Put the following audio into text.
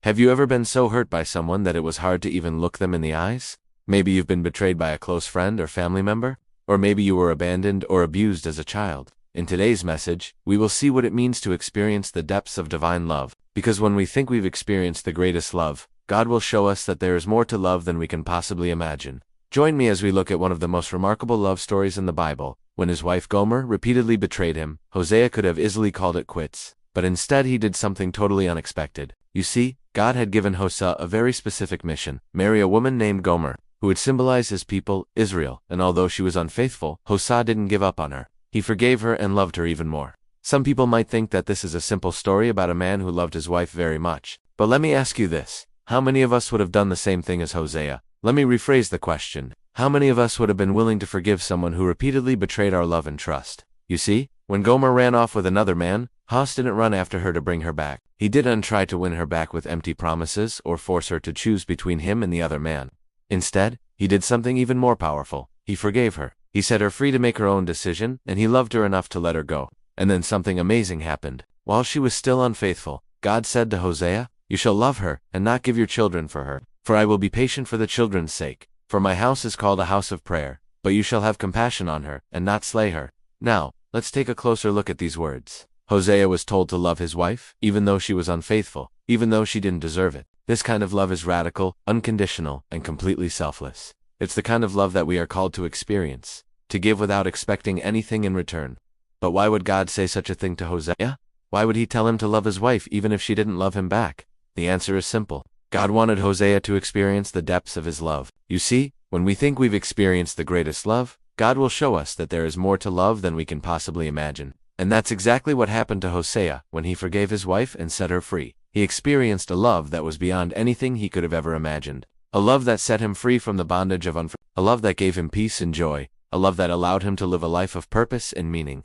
Have you ever been so hurt by someone that it was hard to even look them in the eyes? Maybe you've been betrayed by a close friend or family member, or maybe you were abandoned or abused as a child. In today's message, we will see what it means to experience the depths of divine love, because when we think we've experienced the greatest love, God will show us that there is more to love than we can possibly imagine. Join me as we look at one of the most remarkable love stories in the Bible. When his wife Gomer repeatedly betrayed him, Hosea could have easily called it quits, but instead he did something totally unexpected. You see, God had given Hosea a very specific mission: marry a woman named Gomer, who would symbolize his people, Israel, and although she was unfaithful, Hosea didn't give up on her. He forgave her and loved her even more. Some people might think that this is a simple story about a man who loved his wife very much, but let me ask you this: how many of us would have done the same thing as Hosea? Let me rephrase the question. How many of us would have been willing to forgive someone who repeatedly betrayed our love and trust? You see, when Gomer ran off with another man, Hosea didn't run after her to bring her back. He didn't try to win her back with empty promises or force her to choose between him and the other man. Instead, he did something even more powerful. He forgave her. He set her free to make her own decision, and he loved her enough to let her go. And then something amazing happened. While she was still unfaithful, God said to Hosea, "You shall love her, and not give your children for her. For I will be patient for the children's sake. For my house is called a house of prayer. But you shall have compassion on her, and not slay her." Now, let's take a closer look at these words. Hosea was told to love his wife, even though she was unfaithful, even though she didn't deserve it. This kind of love is radical, unconditional, and completely selfless. It's the kind of love that we are called to experience, to give without expecting anything in return. But why would God say such a thing to Hosea? Why would he tell him to love his wife even if she didn't love him back? The answer is simple. God wanted Hosea to experience the depths of his love. You see, when we think we've experienced the greatest love, God will show us that there is more to love than we can possibly imagine. And that's exactly what happened to Hosea when he forgave his wife and set her free. He experienced a love that was beyond anything he could have ever imagined. A love that set him free from the bondage of a love that gave him peace and joy, a love that allowed him to live a life of purpose and meaning.